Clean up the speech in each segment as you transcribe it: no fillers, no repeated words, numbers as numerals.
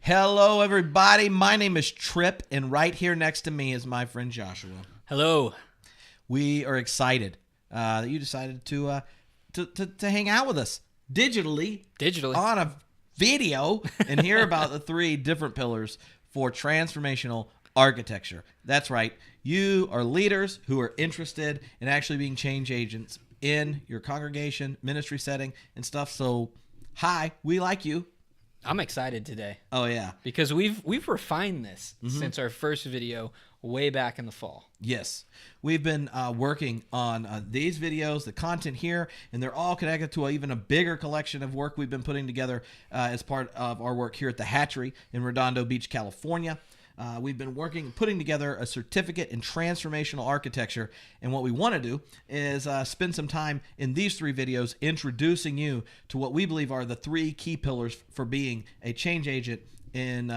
Hello, everybody. My name is Trip, and right here next to me is my friend Joshua. Hello. We are excited that you decided to hang out with us digitally on a video and hear about the three different pillars for transformational architecture. That's right. You are leaders who are interested in actually being change agents in your congregation, ministry setting, and stuff. So, hi, we like you. I'm excited today. Oh, yeah. Because we've refined this since our first video way back in the fall. Yes. We've been working on these videos, the content here, and they're all connected to even a bigger collection of work we've been putting together as part of our work here at the Hatchery in Redondo Beach, California. We've been putting together a certificate in transformational architecture, and what we want to do is spend some time in these three videos introducing you to what we believe are the three key pillars for being a change agent in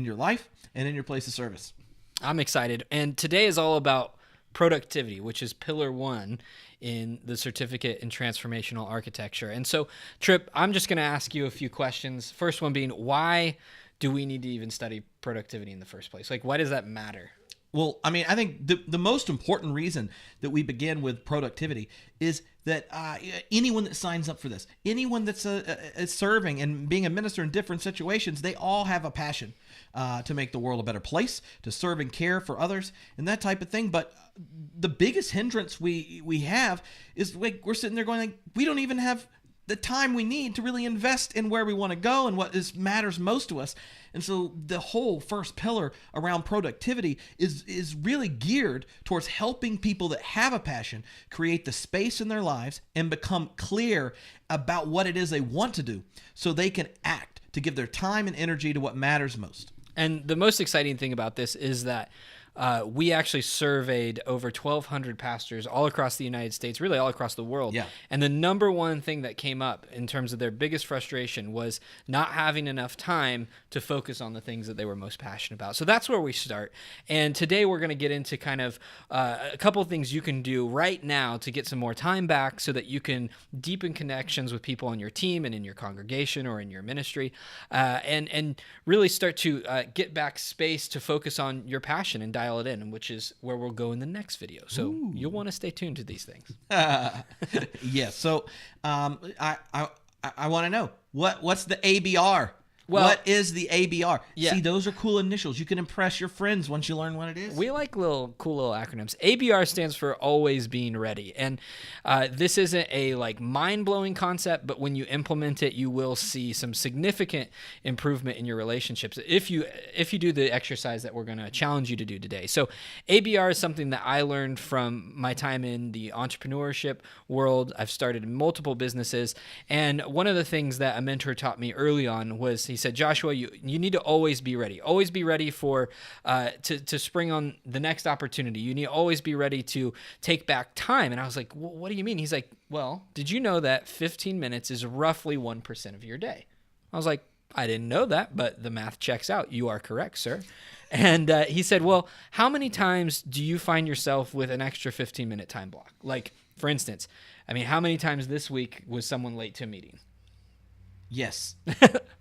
your life and in your place of service. I'm excited, and today is all about productivity, which is pillar one in the certificate in transformational architecture. And so, Trip, I'm just going to ask you a few questions. First one being, why do we need to even study productivity in the first place? Like, why does that matter? Well, I mean, I think the most important reason that we begin with productivity is that anyone that signs up for this, anyone that's serving and being a minister in different situations, they all have a passion to make the world a better place, to serve and care for others, and that type of thing. But the biggest hindrance we have is like we're sitting there going, like, we don't even have the time we need to really invest in where we want to go and what matters most to us. And so the whole first pillar around productivity is really geared towards helping people that have a passion create the space in their lives and become clear about what it is they want to do so they can act to give their time and energy to what matters most. And the most exciting thing about this is that we actually surveyed over 1,200 pastors all across the United States, really all across the world. Yeah. And the number one thing that came up in terms of their biggest frustration was not having enough time to focus on the things that they were most passionate about. So that's where we start. And today we're going to get into kind of a couple of things you can do right now to get some more time back so that you can deepen connections with people on your team and in your congregation or in your ministry, and really start to get back space to focus on your passion and dial it in, which is where we'll go in the next video. So you'll want to stay tuned to these things. Yes. So I want to know what's the ABR? Well, what is the ABR? Yeah. See, those are cool initials. You can impress your friends once you learn what it is. We like cool little acronyms. ABR stands for always being ready. And this isn't a mind-blowing concept, but when you implement it, you will see some significant improvement in your relationships if you do the exercise that we're going to challenge you to do today. So ABR is something that I learned from my time in the entrepreneurship world. I've started multiple businesses, and one of the things that a mentor taught me early on was he said, Joshua, you need to always be ready. Always be ready for to spring on the next opportunity. You need to always be ready to take back time. And I was like, well, what do you mean? He's like, well, did you know that 15 minutes is roughly 1% of your day? I was like, I didn't know that, but the math checks out. You are correct, sir. And he said, well, how many times do you find yourself with an extra 15-minute time block? Like, for instance, I mean, how many times this week was someone late to a meeting? Yes.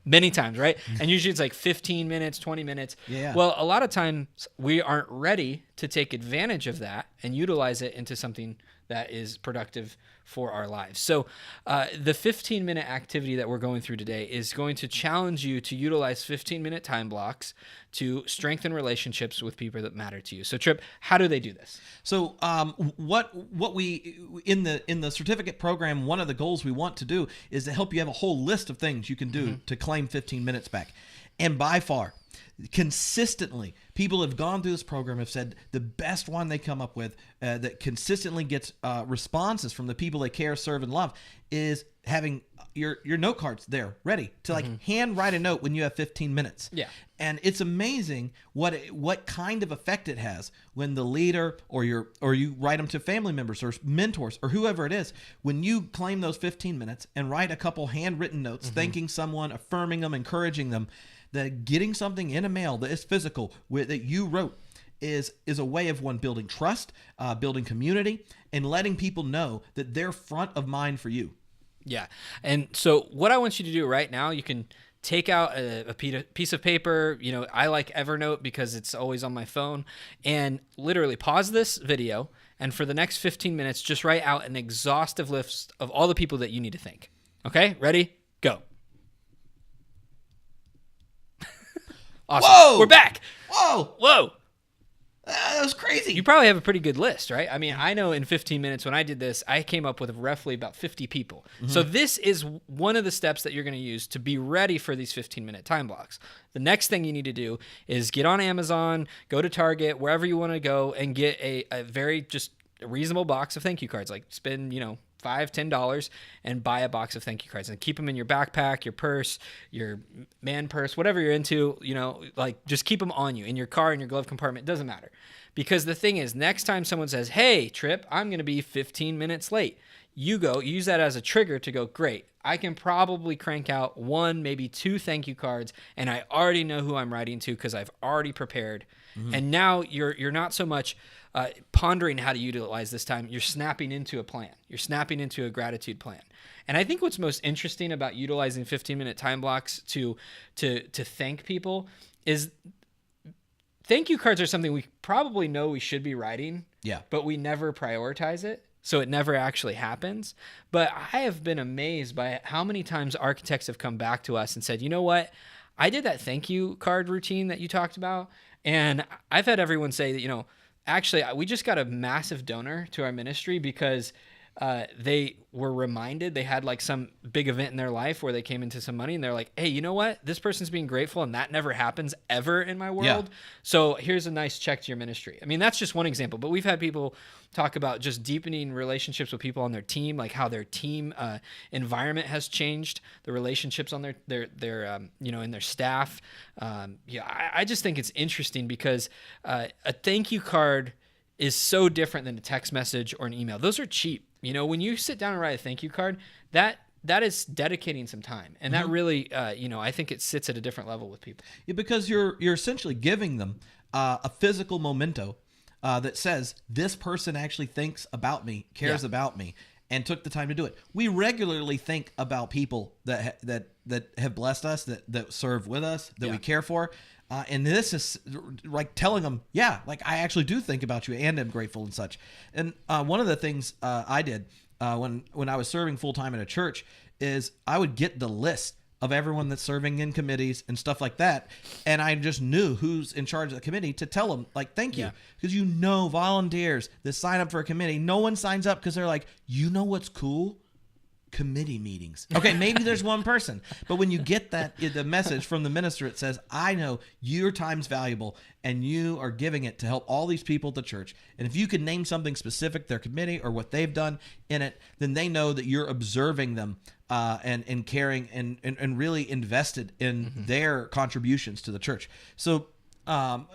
Many times, right? And usually it's like 15 minutes, 20 minutes. Yeah. Well, a lot of times we aren't ready to take advantage of that and utilize it into something that is productive for our lives. So the 15-minute activity that we're going through today is going to challenge you to utilize 15-minute time blocks to strengthen relationships with people that matter to you. So Trip, how do they do this? So what we in the certificate program, one of the goals we want to do is to help you have a whole list of things you can do to claim 15 minutes back. And by far, consistently, people have gone through this program, have said the best one they come up with that consistently gets responses from the people they care, serve, and love is having your note cards there ready to hand write a note when you have 15 minutes. Yeah. And it's amazing what kind of effect it has when the leader or you write them to family members or mentors or whoever it is, when you claim those 15 minutes and write a couple handwritten notes, thanking someone, affirming them, encouraging them, that getting something in a mail that is physical that you wrote is a way of one, building trust, building community, and letting people know that they're front of mind for you. Yeah. And so what I want you to do right now, you can take out a piece of paper. You know, I like Evernote because it's always on my phone, and literally pause this video, and for the next 15 minutes, just write out an exhaustive list of all the people that you need to thank. Okay, ready? Go. Awesome. Whoa! We're back. Whoa! Whoa. That was crazy. You probably have a pretty good list, right? I mean, I know in 15 minutes when I did this, I came up with roughly about 50 people. So this is one of the steps that you're going to use to be ready for these 15-minute time blocks. The next thing you need to do is get on Amazon, go to Target, wherever you want to go, and get a very just reasonable box of thank you cards. Like spend, $5, $10 and buy a box of thank you cards and keep them in your backpack, your purse, your man purse, whatever you're into, like just keep them on you in your car, in your glove compartment. It doesn't matter. Because the thing is, next time someone says, hey, Trip, I'm going to be 15 minutes late, you use that as a trigger to go, great, I can probably crank out 1, maybe 2 thank you cards, and I already know who I'm writing to because I've already prepared. And now you're not so much pondering how to utilize this time. You're snapping into a plan. You're snapping into a gratitude plan. And I think what's most interesting about utilizing 15-minute time blocks to thank people is thank you cards are something we probably know we should be writing, but we never prioritize it. So it never actually happens. But I have been amazed by how many times architects have come back to us and said, you know what? I did that thank you card routine that you talked about. And I've had everyone say that, actually, we just got a massive donor to our ministry because they were reminded they had like some big event in their life where they came into some money and they're like, hey, you know what? This person's being grateful and that never happens ever in my world. Yeah. So here's a nice check to your ministry. I mean, that's just one example, but we've had people talk about just deepening relationships with people on their team, like how their team environment has changed, the relationships on their in their staff. I just think it's interesting because a thank you card is so different than a text message or an email. Those are cheap. When you sit down and write a thank you card, that is dedicating some time. And that really, I think it sits at a different level with people. Yeah, because you're essentially giving them a physical memento that says, this person actually thinks about me, cares about me, and took the time to do it. We regularly think about people that have blessed us, that serve with us, that we care for. And this is like telling them, like I actually do think about you and am grateful and such. And one of the things I did when I was serving full time in a church is I would get the list of everyone that's serving in committees and stuff like that. And I just knew who's in charge of the committee to tell them, like, thank you. Because volunteers that sign up for a committee, no one signs up because they're like, what's cool? Committee meetings. Okay, maybe there's one person, but when you get the message from the minister, it says, I know your time's valuable and you are giving it to help all these people at the church. And if you can name something specific, their committee or what they've done in it, then they know that you're observing them and caring and really invested in their contributions to the church. So and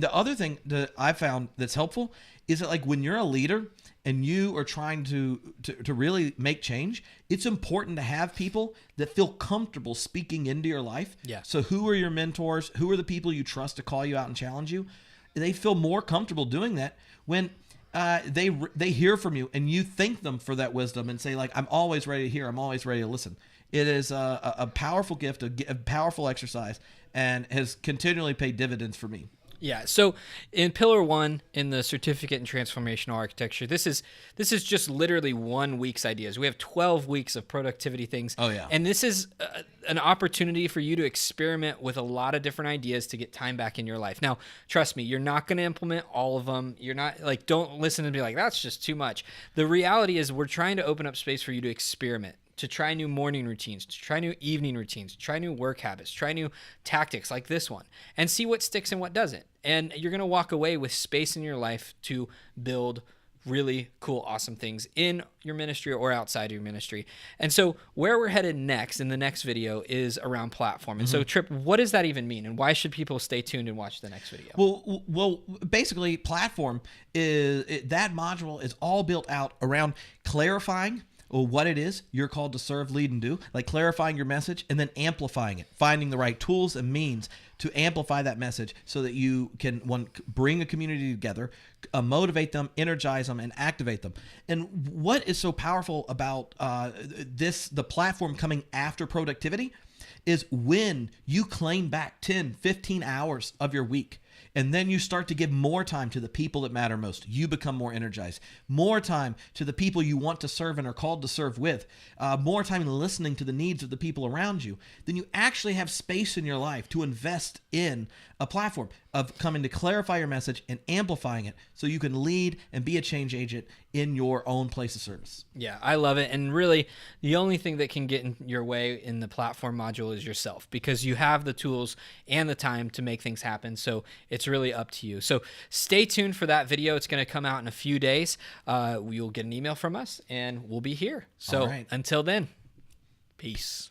the other thing that I found that's helpful is that, like, when you're a leader and you are trying to really make change, it's important to have people that feel comfortable speaking into your life. Yeah. So who are your mentors? Who are the people you trust to call you out and challenge you? They feel more comfortable doing that when they hear from you and you thank them for that wisdom and say, like, I'm always ready to hear. I'm always ready to listen. It is a powerful gift, a powerful exercise, and has continually paid dividends for me. Yeah. So in Pillar 1 in the Certificate in Transformational Architecture, this is just literally 1 week's ideas. We have 12 weeks of productivity things. Oh yeah. And this is an opportunity for you to experiment with a lot of different ideas to get time back in your life. Now, trust me, you're not going to implement all of them. You're not like, don't listen and be like, that's just too much. The reality is we're trying to open up space for you to experiment, to try new morning routines, to try new evening routines, to try new work habits, try new tactics like this one, and see what sticks and what doesn't. And you're going to walk away with space in your life to build really cool, awesome things in your ministry or outside of your ministry. And so where we're headed next in the next video is around platform. And so, Trip, what does that even mean? And why should people stay tuned and watch the next video? Well, basically, platform that module is all built out around clarifying what it is you're called to serve, lead, and do, like clarifying your message and then amplifying it, finding the right tools and means to amplify that message so that you can, one, bring a community together, motivate them, energize them, and activate them. And what is so powerful about the platform coming after productivity is when you claim back 10, 15 hours of your week. And then you start to give more time to the people that matter most. You become more energized. More time to the people you want to serve and are called to serve with. More time in listening to the needs of the people around you. Then you actually have space in your life to invest in a platform of coming to clarify your message and amplifying it so you can lead and be a change agent in your own place of service. Yeah, I love it. And really, the only thing that can get in your way in the platform module is yourself, because you have the tools and the time to make things happen. So it's really up to you. So stay tuned for that video. It's going to come out in a few days. You'll get an email from us and we'll be here. So until then, peace.